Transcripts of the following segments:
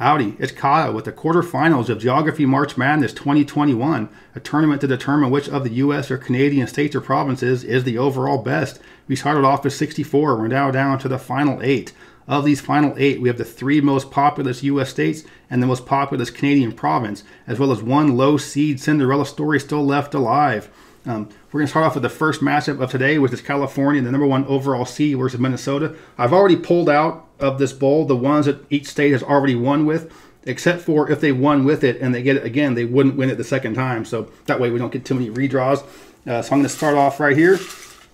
Howdy, it's Kyle with the quarterfinals of Geography March Madness 2021, a tournament to determine which of the U.S. or Canadian states or provinces is the overall best. We started off with 64. We're now down to the final 8. Of these final 8, we have the 3 most populous U.S. states and the most populous Canadian province, as well as 1 low seed Cinderella story still left alive. We're going to start off with the first matchup of today, which is California, the number 1 overall seed versus Minnesota. I've already pulled out of this bowl the ones that each state has already won with, except for if they won with it and they get it again, they wouldn't win it the second time. So that way we don't get too many redraws. So I'm going to start off right here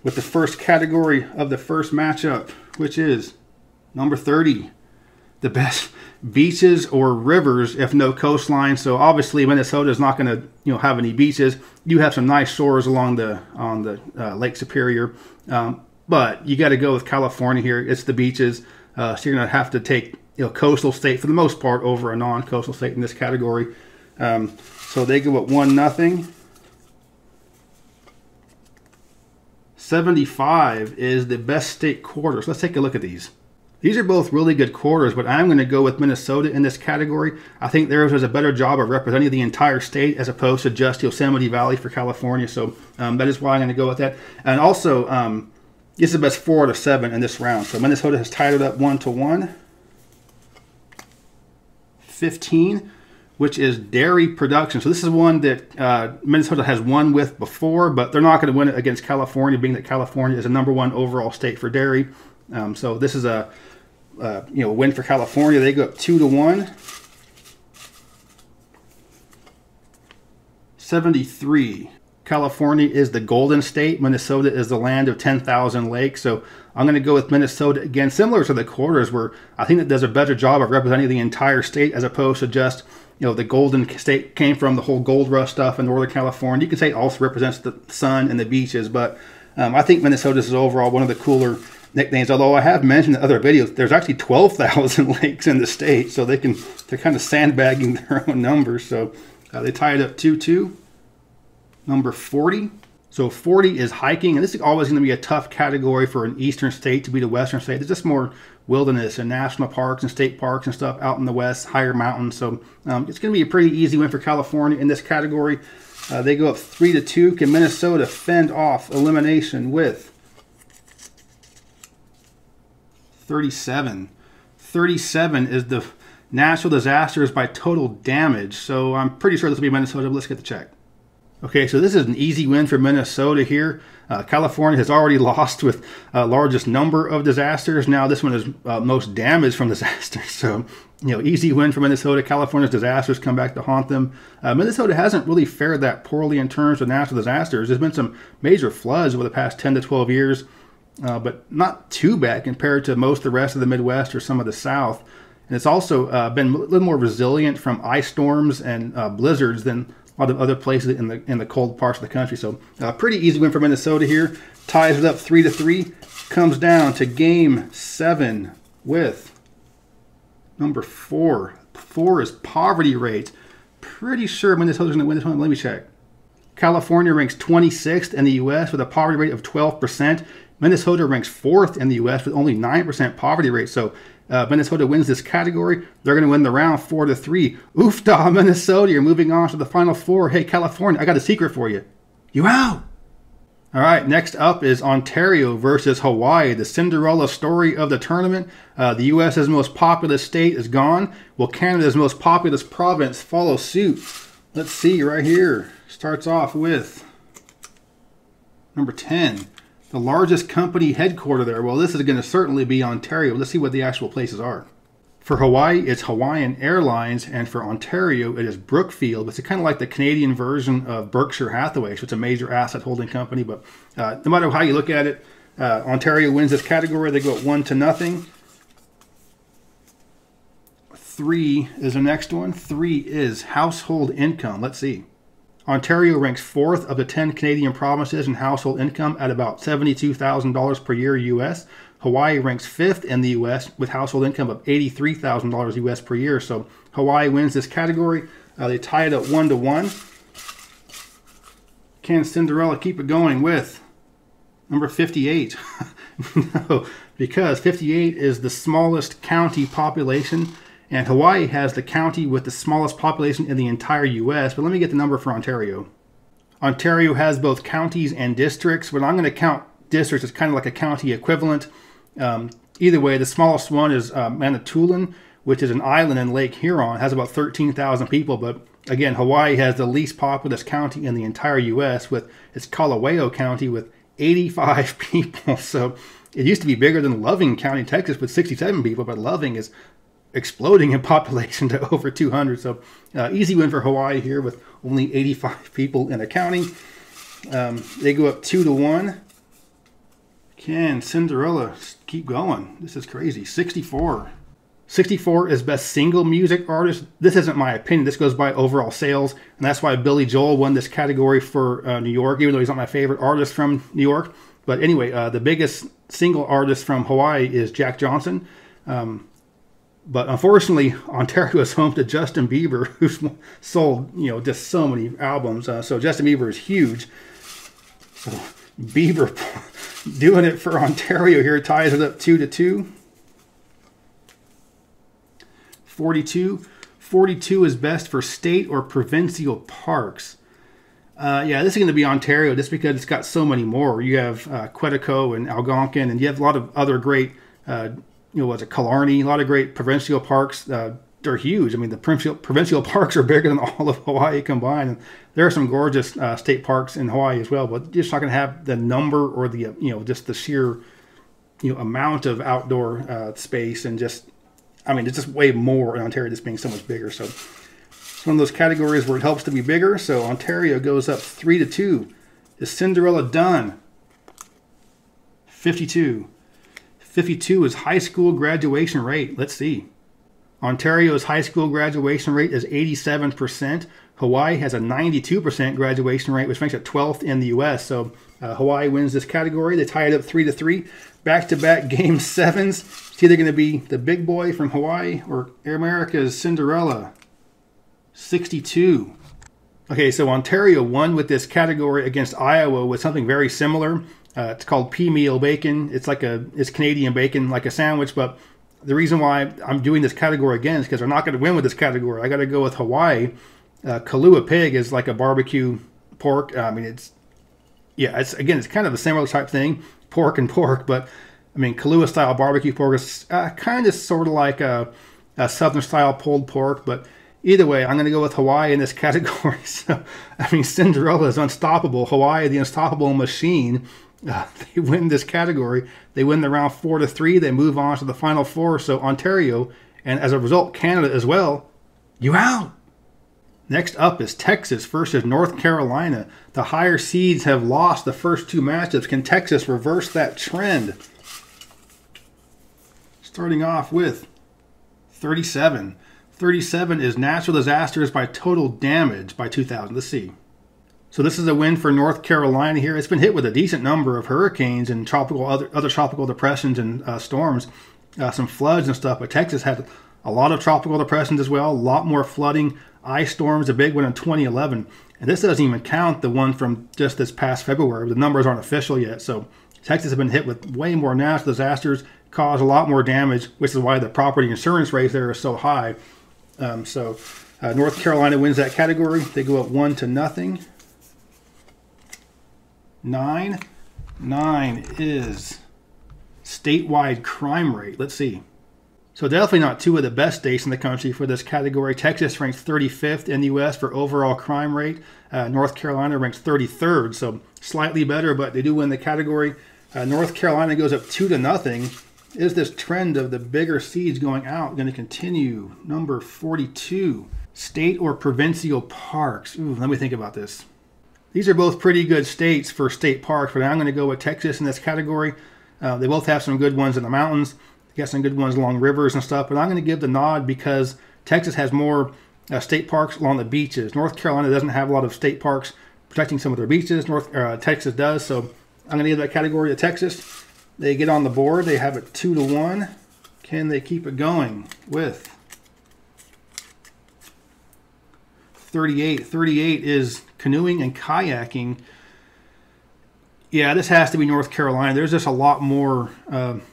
with the first category of the first matchup, which is number 30, the best beaches or rivers if no coastline. So obviously Minnesota is not going to have any beaches. You have some nice shores along the Lake Superior, but you got to go with California here. It's the beaches. So you're going to have to take coastal state for the most part over a non-coastal state in this category. So they go at 1-0. 75 is the best state quarters. Let's take a look at these. These are both really good quarters, but I'm going to go with Minnesota in this category. I think theirs does a better job of representing the entire state as opposed to just Yosemite Valley for California. So that is why I'm going to go with that. And also, this is the best 4 out of 7 in this round. So Minnesota has tied it up 1-1. 15, which is dairy production. So this is one that Minnesota has won with before, but they're not going to win it against California, being that California is a number 1 overall state for dairy. So this is a win for California. They go up 2-1. 73. California is the Golden State. Minnesota is the land of 10,000 lakes. So I'm going to go with Minnesota again, similar to the quarters, where I think it does a better job of representing the entire state as opposed to just the Golden State came from the whole gold rush stuff in Northern California. You can say it also represents the sun and the beaches, but I think Minnesota is overall one of the cooler nicknames. Although I have mentioned in other videos, there's actually 12,000 lakes in the state, so they're kind of sandbagging their own numbers. So they tie it up 2-2. Number 40. So 40 is hiking, and this is always going to be a tough category for an eastern state to beat a western state. There's just more wilderness and national parks and state parks and stuff out in the west, higher mountains. So it's going to be a pretty easy win for California in this category. They go up 3-2. Can Minnesota fend off elimination with 37? 37 is the natural disasters by total damage. So I'm pretty sure this will be Minnesota, but let's get the check. Okay, so this is an easy win for Minnesota here. California has already lost with largest number of disasters. Now this one is most damage from disasters. So, easy win for Minnesota. California's disasters come back to haunt them. Minnesota hasn't really fared that poorly in terms of natural disasters. There's been some major floods over the past 10 to 12 years, but not too bad compared to most of the rest of the Midwest or some of the South. And it's also been a little more resilient from ice storms and blizzards than a lot of other places in the cold parts of the country. So pretty easy win for Minnesota here. Ties it up 3-3. Comes down to game 7 with number 4. 4 is poverty rate. Pretty sure Minnesota's going to win this one. Let me check. California ranks 26th in the U.S. with a poverty rate of 12%. Minnesota ranks 4th in the U.S. with only 9% poverty rate. So Minnesota wins this category. They're going to win the round 4-3. Oof-da, Minnesota. You're moving on to the final 4. Hey, California, I got a secret for you. You out. All right, next up is Ontario versus Hawaii, the Cinderella story of the tournament. The U.S.'s most populous state is gone. Will Canada's most populous province follow suit? Let's see right here. Starts off with number 10. The largest company headquarter there. Well, this is going to certainly be Ontario. Let's see what the actual places are. For Hawaii, it's Hawaiian Airlines, and for Ontario, it is Brookfield. It's kind of like the Canadian version of Berkshire Hathaway, so it's a major asset holding company. But no matter how you look at it, Ontario wins this category. They go at 1-0. 3 is the next one. 3 is household income. Let's see. Ontario ranks 4th of the 10 Canadian provinces in household income at about $72,000 per year U.S. Hawaii ranks 5th in the U.S. with household income of $83,000 U.S. per year. So Hawaii wins this category. They tie it at 1-1. Can Cinderella keep it going with number 58? No, because 58 is the smallest county population And Hawaii has the county with the smallest population in the entire U.S., but let me get the number for Ontario. Ontario has both counties and districts, but I'm going to count districts as kind of like a county equivalent. Either way, the smallest one is Manitoulin, which is an island in Lake Huron. It has about 13,000 people, but again, Hawaii has the least populous county in the entire U.S. with its Kalawao County with 85 people. So it used to be bigger than Loving County, Texas, with 67 people, but Loving is exploding in population to over 200. So easy win for Hawaii here with only 85 people in a county. They go up 2-1. Can Cinderella keep going? This is crazy. 64. 64 is best single music artist. This isn't my opinion. This goes by overall sales, and that's why Billy Joel won this category for New York, even though he's not my favorite artist from New York. But anyway, the biggest single artist from Hawaii is Jack Johnson. But unfortunately, Ontario is home to Justin Bieber, who's sold, just so many albums. So Justin Bieber is huge. So Bieber doing it for Ontario here, ties it up 2-2. 42. 42 is best for state or provincial parks. Yeah, this is going to be Ontario just because it's got so many more. You have Quetico and Algonquin, and you have a lot of other great, Killarney, a lot of great provincial parks. They're huge. I mean, the provincial parks are bigger than all of Hawaii combined. And there are some gorgeous state parks in Hawaii as well, but you're just not going to have the number or the, just the sheer, amount of outdoor space and just, it's just way more in Ontario just being so much bigger. So it's one of those categories where it helps to be bigger. So Ontario goes up 3-2. Is Cinderella done? 52. 52 is high school graduation rate. Let's see. Ontario's high school graduation rate is 87%. Hawaii has a 92% graduation rate, which makes it 12th in the U.S. So Hawaii wins this category. They tie it up 3-3. Back-to-back Game 7s. It's either going to be the big boy from Hawaii or America's Cinderella. 62. Okay, so Ontario won with this category against Iowa with something very similar. It's called pea meal bacon. It's Canadian bacon, like a sandwich, but the reason why I'm doing this category again is because they're not going to win with this category. I got to go with Hawaii. Kalua pig is like a barbecue pork. It's kind of a similar type thing, pork and pork, but Kalua style barbecue pork is kind of sort of like a southern style pulled pork, but either way, I'm going to go with Hawaii in this category. So, Cinderella is unstoppable. Hawaii, the unstoppable machine. They win this category. They win the round 4-3. They move on to the final four. So Ontario, and as a result, Canada as well, you out. Next up is Texas versus North Carolina. The higher seeds have lost the first two matchups. Can Texas reverse that trend? Starting off with 37. 37 is natural disasters by total damage by 2000. Let's see. So this is a win for North Carolina here. It's been hit with a decent number of hurricanes and other tropical depressions and storms, some floods and stuff. But Texas had a lot of tropical depressions as well, a lot more flooding, ice storms, a big one in 2011. And this doesn't even count the one from just this past February. The numbers aren't official yet. So Texas has been hit with way more natural disasters, caused a lot more damage, which is why the property insurance rates there are so high. North Carolina wins that category. They go up 1-0. 9 is statewide crime rate. Let's see. So definitely not two of the best states in the country for this category. Texas ranks 35th in the U.S. for overall crime rate. North Carolina ranks 33rd, so slightly better, but they do win the category. North Carolina goes up 2-0. Is this trend of the bigger seeds going out going to continue? Number 42, state or provincial parks. Ooh, let me think about this. These are both pretty good states for state parks, but I'm going to go with Texas in this category. They both have some good ones in the mountains. They got some good ones along rivers and stuff, but I'm going to give the nod because Texas has more state parks along the beaches. North Carolina doesn't have a lot of state parks protecting some of their beaches. Texas does, so I'm going to give that category to Texas. They get on the board. They have it 2-1. Can they keep it going with 38? 38 is canoeing and kayaking. Yeah, this has to be North Carolina. There's just a lot more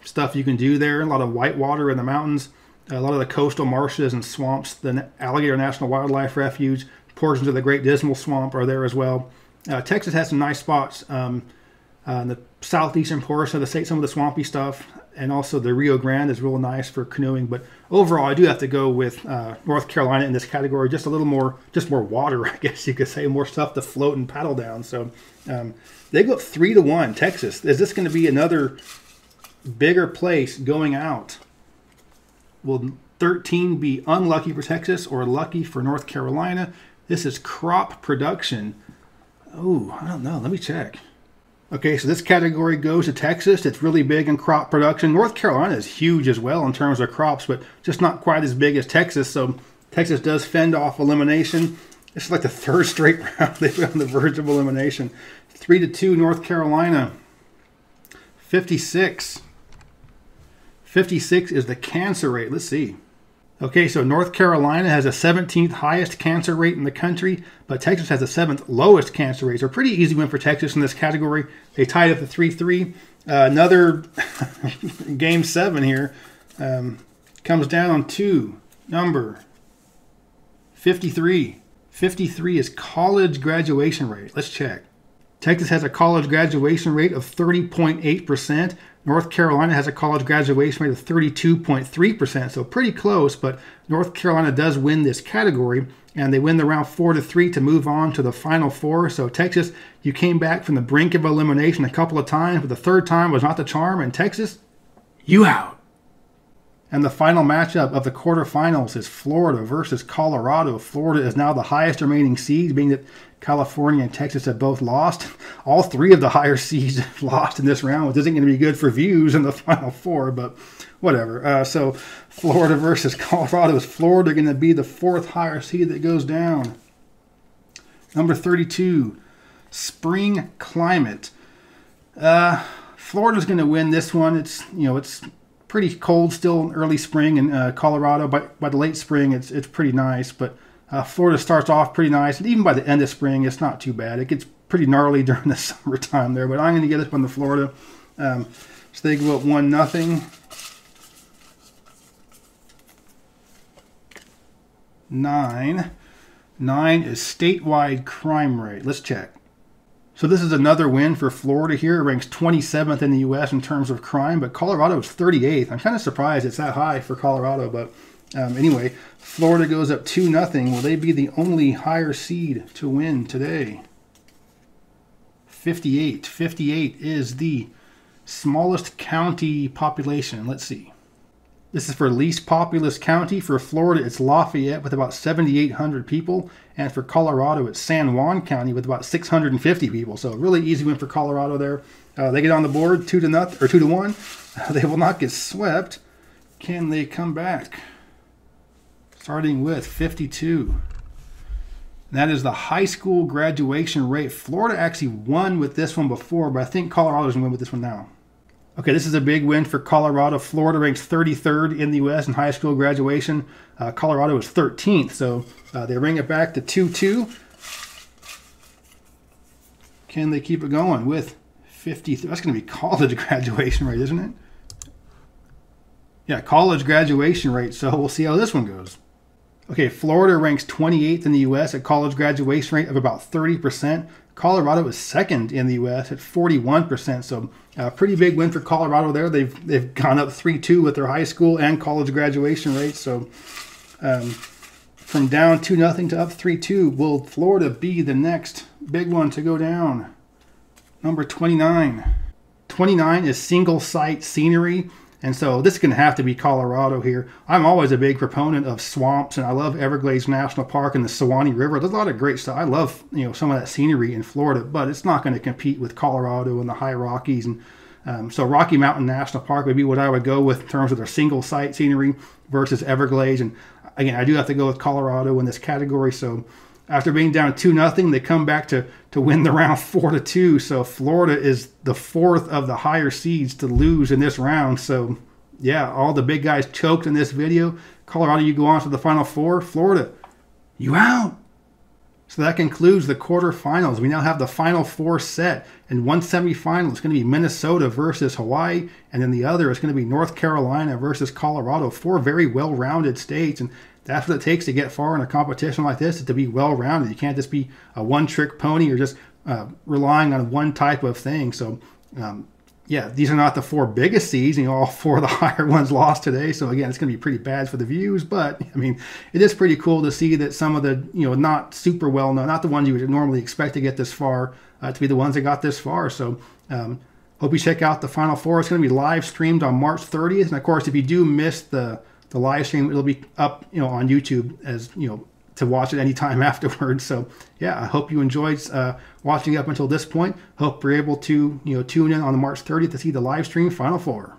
stuff you can do there. A lot of whitewater in the mountains. A lot of the coastal marshes and swamps, the Alligator National Wildlife Refuge, portions of the Great Dismal Swamp are there as well. Texas has some nice spots. In the southeastern portion of the state, some of the swampy stuff, and also the Rio Grande is real nice for canoeing. But overall, I do have to go with North Carolina in this category. Just a little more, just more water, I guess you could say, more stuff to float and paddle down. So they go up 3-1. Texas. Is this going to be another bigger place going out? Will 13 be unlucky for Texas or lucky for North Carolina? This is crop production. Oh, I don't know. Let me check. Okay, so this category goes to Texas. It's really big in crop production. North Carolina is huge as well in terms of crops, but just not quite as big as Texas. So Texas does fend off elimination. This is like the third straight round they've been on the verge of elimination. 3-2 North Carolina. 56. 56 is the cancer rate. Let's see. Okay, so North Carolina has the 17th highest cancer rate in the country, but Texas has the 7th lowest cancer rate. So a pretty easy win for Texas in this category. They tied up to 3-3. Another game 7 here comes down to number 53. 53 is college graduation rate. Let's check. Texas has a college graduation rate of 30.8%. North Carolina has a college graduation rate of 32.3%, so pretty close, but North Carolina does win this category, and they win the round 4-3 to move on to the Final Four. So Texas, you came back from the brink of elimination a couple of times, but the third time was not the charm, and Texas, you out. And the final matchup of the quarterfinals is Florida versus Colorado. Florida is now the highest remaining seed, being that California and Texas have both lost. All three of the higher seeds have lost in this round, which isn't going to be good for views in the Final Four, but whatever. So Florida versus Colorado. Is Florida going to be the 4th higher seed that goes down? Number 32, spring climate. Florida's going to win this one. It's pretty cold still in early spring in Colorado. By the late spring, it's pretty nice, but Florida starts off pretty nice, and even by the end of spring, it's not too bad. It gets pretty gnarly during the summertime there, but I'm going to get this one to Florida. So they go up 1-0. 9 is statewide crime rate. Let's check. So this is another win for Florida here. It ranks 27th in the U.S. in terms of crime, but Colorado is 38th. I'm kind of surprised it's that high for Colorado, but anyway, Florida goes up 2-0. Will they be the only higher seed to win today? 58. 58 is the smallest county population. Let's see. This is for least populous county. For Florida, it's Lafayette with about 7,800 people. And for Colorado, it's San Juan County with about 650 people. So really easy win for Colorado there. They get on the board 2-0 or 2-1. They will not get swept. Can they come back? Starting with 52. That is the high school graduation rate. Florida actually won with this one before, but I think Colorado's going to win with this one now. Okay, this is a big win for Colorado. Florida ranks 33rd in the U.S. in high school graduation. Colorado is 13th, so they bring it back to 2-2. Can they keep it going with 53? That's going to be college graduation rate, isn't it? Yeah, college graduation rate, so we'll see how this one goes. Okay, Florida ranks 28th in the U.S. at college graduation rate of about 30%. Colorado is 2nd in the U.S. at 41%, so a pretty big win for Colorado there. They've gone up 3-2 with their high school and college graduation rates. So from down 2-0 to up 3-2, will Florida be the next big one to go down? Number 29. 29 is single site scenery. And so this is going to have to be Colorado here. I'm always a big proponent of swamps, and I love Everglades National Park and the Suwannee River. There's a lot of great stuff. I love some of that scenery in Florida, but it's not going to compete with Colorado and the high Rockies. And so Rocky Mountain National Park would be what I would go with in terms of their single site scenery versus Everglades. And again, I do have to go with Colorado in this category. So after being down 2-0, they come back to win the round 4-2. So Florida is the 4th of the higher seeds to lose in this round. So yeah, all the big guys choked in this video. Colorado, you go on to the Final Four. Florida, you out. So that concludes the quarterfinals. We now have the final four set. In one semifinal, it's going to be Minnesota versus Hawaii, and then the other is going to be North Carolina versus Colorado. Four very well-rounded states, and that's what it takes to get far in a competition like this, is to be well-rounded. You can't just be a one-trick pony or just relying on one type of thing. So, yeah, these are not the four biggest seeds. All four of the higher ones lost today. So again, it's going to be pretty bad for the views. But I mean, it is pretty cool to see that some of the, not super well known, not the ones you would normally expect to get this far, to be the ones that got this far. So hope you check out the Final Four. It's going to be live streamed on March 30th. And of course, if you do miss the live stream, it'll be up, on YouTube as, to watch it anytime afterwards. So yeah, I hope you enjoyed watching up until this point. Hope you're able to tune in on March 30th to see the live stream Final Four.